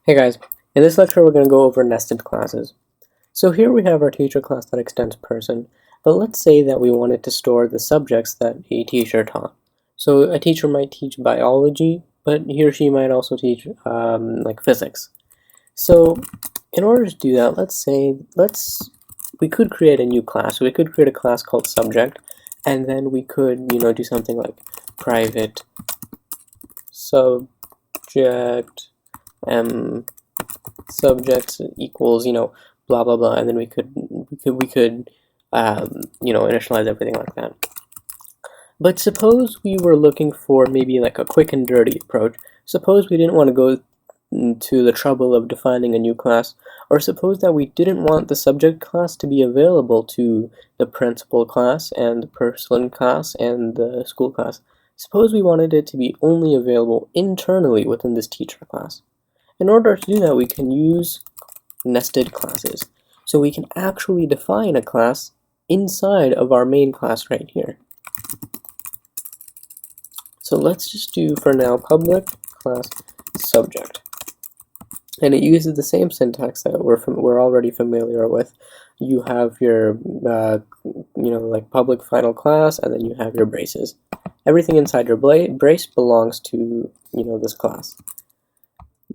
Hey guys, in this lecture we're going to go over nested classes. So here we have our teacher class that extends person, but let's say that we wanted to store the subjects that a teacher taught. So a teacher might teach biology, but he or she might also teach like physics. So in order to do that, we could create a new class. We could create a class called subject, and then we could, do something like private subject subjects equals blah blah blah, and then we could initialize everything like that. But suppose we were looking for maybe like a quick and dirty approach. Suppose we didn't want to go to the trouble of defining a new class, or suppose that we didn't want the subject class to be available to the principal class and the person class and the school class. Suppose we wanted it to be only available internally within this teacher class. In order to do that, we can use nested classes. So we can actually define a class inside of our main class right here. So let's just do, for now, public class subject. And it uses the same syntax that we're already familiar with. You have your, like public final class, and then you have your braces. Everything inside your brace belongs to, this class.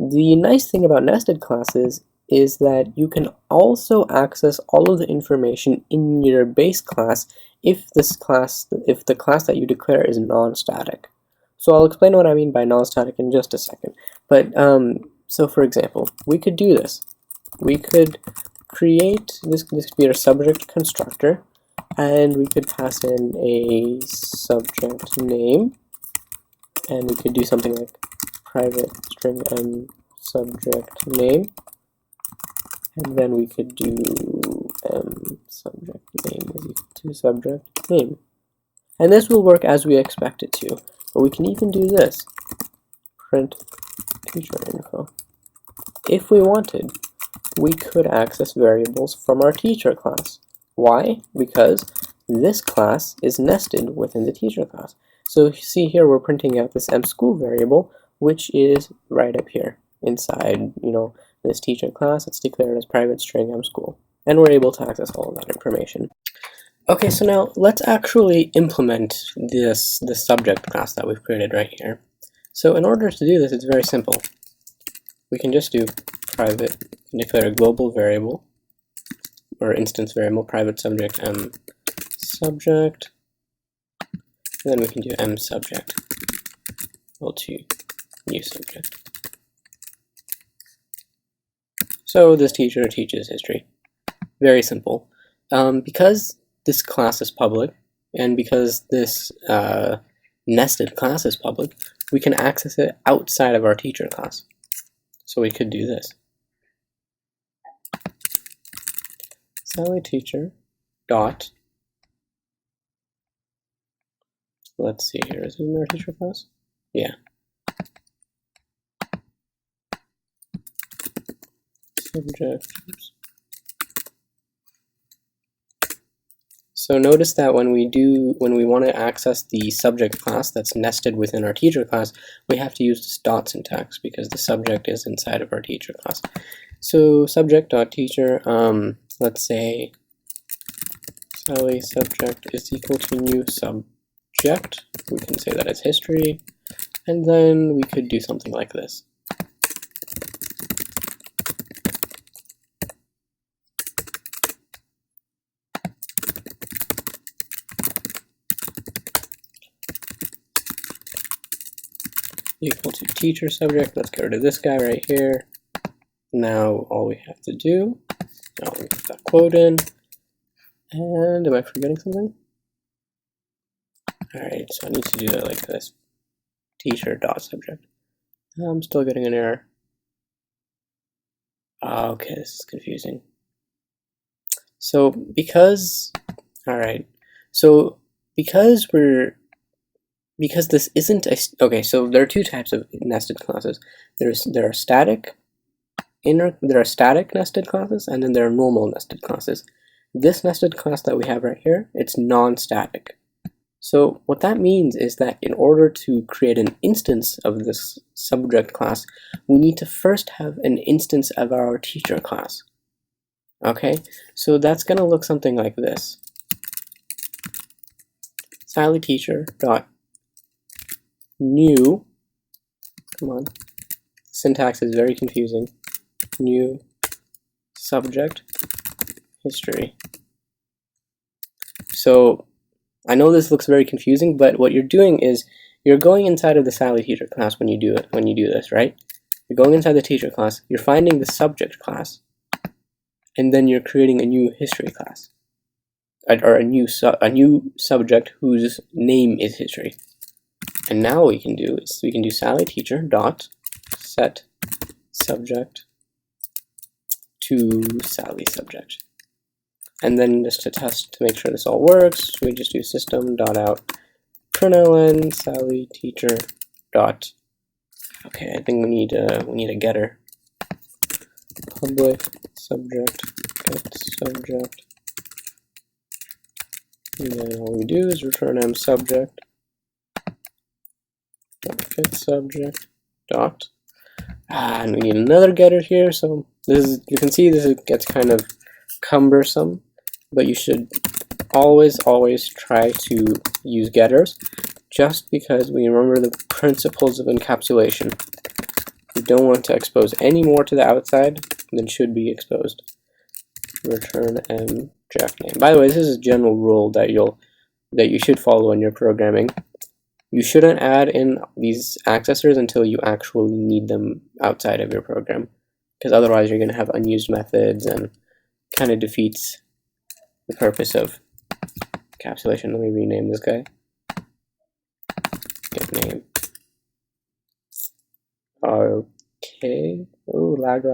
The nice thing about nested classes is that you can also access all of the information in your base class if the class that you declare is non-static. So I'll explain what I mean by non-static in just a second. But so for example, we could do this. We could create this could be our subject constructor, and we could pass in a subject name, and we could do something like private string subject name, and then we could do subject name is equal to subject name, and this will work as we expect it to. But we can even do this, print teacher info. If we wanted, we could access variables from our teacher class. Why? Because this class is nested within the teacher class. So see here, we're printing out this mSchool variable, which is right up here inside, this teacher class. It's declared as private string mSchool, and we're able to access all of that information. Okay, so now let's actually implement this subject class that we've created right here. So in order to do this, it's very simple. We can just do private, declare a global variable or instance variable, private subject subject, and then we can do subject equal to new subject. So this teacher teaches history. Very simple. Because this class is public, and because this nested class is public, we can access it outside of our teacher class. So we could do this. Sally teacher dot, let's see here, is it in our teacher class? Yeah. Subject. So notice that when we want to access the subject class that's nested within our teacher class, we have to use this dot syntax because the subject is inside of our teacher class. So subject.teacher, let's say Sally subject is equal to new subject. We can say that it's history, and then we could do something like this. Equal to teacher subject. Let's get rid of this guy right here. Now all we have to do, now we put that quote in, and am I forgetting something? Alright, so I need to do it like this. Teacher dot subject. I'm still getting an error. Okay, this is confusing. So because this isn't a, okay, so there are two types of nested classes. There are static nested classes, and then there are normal nested classes. This nested class that we have right here, it's non-static. So what that means is that in order to create an instance of this subject class, we need to first have an instance of our teacher class. Okay, so that's going to look something like this. Sally teacher dot new, come on, syntax is very confusing, new subject history. So I know this looks very confusing, but what you're doing is you're going inside of the Sally teacher class when you do this, right? You're going inside the teacher class, you're finding the subject class, and then you're creating a new history class, or a new subject whose name is history. And now what we can do is we can do Sally teacher dot set subject to Sally subject. And then just to test to make sure this all works, we just do system.out println Sally teacher dot. Okay, I think we need a getter. Public subject get subject. And then all we do is return m subject get subject dot. And we need another getter here. So this is, you can see this gets kind of cumbersome, but you should always try to use getters, just because we remember the principles of encapsulation. We don't want to expose any more to the outside than should be exposed. Return m jack name. By the way, this is a general rule that you should follow in your programming. You shouldn't add in these accessors until you actually need them outside of your program, because otherwise you're going to have unused methods and kind of defeats the purpose of encapsulation. Let me rename this guy. Get name. Okay. Oh, lag.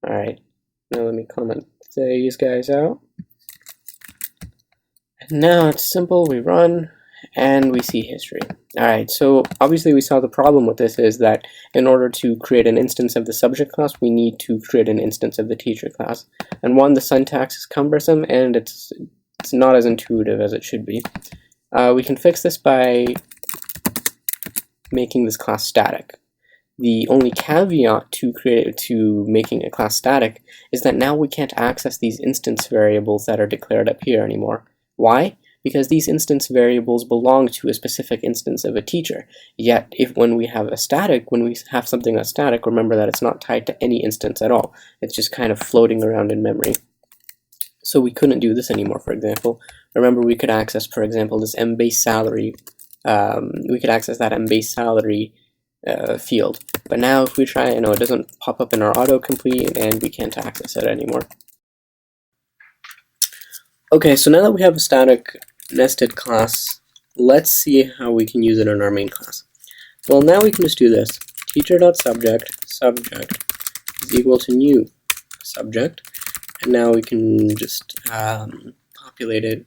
Alright. Now let me comment these guys out. And now it's simple. We run and we see history. Alright, so obviously we saw the problem with this is that in order to create an instance of the subject class, we need to create an instance of the teacher class. And one, the syntax is cumbersome and it's not as intuitive as it should be. We can fix this by making this class static. The only caveat to making a class static is that now we can't access these instance variables that are declared up here anymore. Why? Because these instance variables belong to a specific instance of a teacher. Yet, when we have something that's static, remember that it's not tied to any instance at all. It's just kind of floating around in memory. So we couldn't do this anymore, for example. Remember, we could access, for example, this mbase salary. We could access that mbase salary field. But now if we try, it doesn't pop up in our autocomplete and we can't access it anymore. Okay, so now that we have a static nested class, let's see how we can use it in our main class. Well, now we can just do this. Teacher.subject is equal to new subject, and now we can just populate it.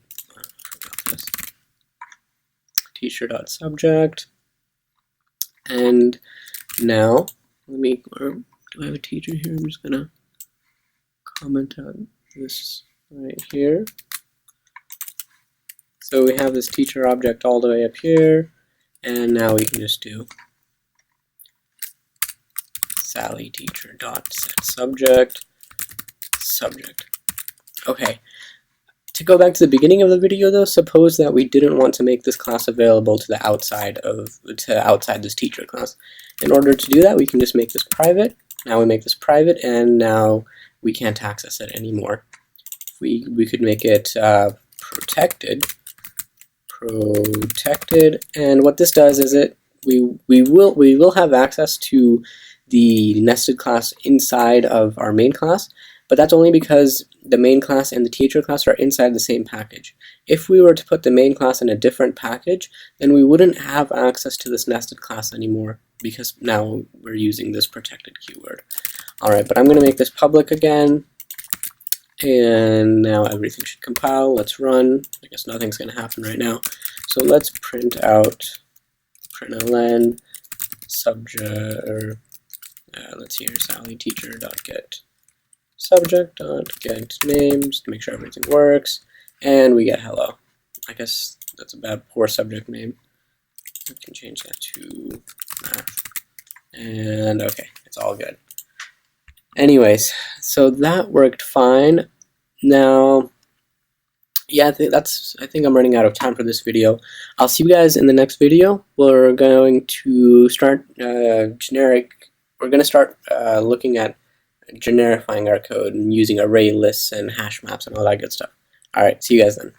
Teacher.subject, and now do I have a teacher here? I'm just gonna comment on this right here. So we have this teacher object all the way up here, and now we can just do Sally teacher dot set subject. Okay. To go back to the beginning of the video though, suppose that we didn't want to make this class available to the outside this teacher class. In order to do that, we can just make this private. Now we make this private, and now we can't access it anymore. We could make it protected, and what this does is we will have access to the nested class inside of our main class, but that's only because the main class and the teacher class are inside the same package. If we were to put the main class in a different package, then we wouldn't have access to this nested class anymore, because now we're using this protected keyword. Alright, but I'm going to make this public again, and now everything should compile. Let's run. I guess nothing's going to happen right now. So let's print out println subject, let's see here, Sally teacher.get subject.get names to make sure everything works. and we get hello. I guess that's a bad poor subject name. We can change that to math, and okay, it's all good. Anyways, so that worked fine. Now, yeah, I think I'm running out of time for this video. I'll see you guys in the next video. We're going to start we're going to start looking at generifying our code and using array lists and hash maps and all that good stuff. All right, see you guys then.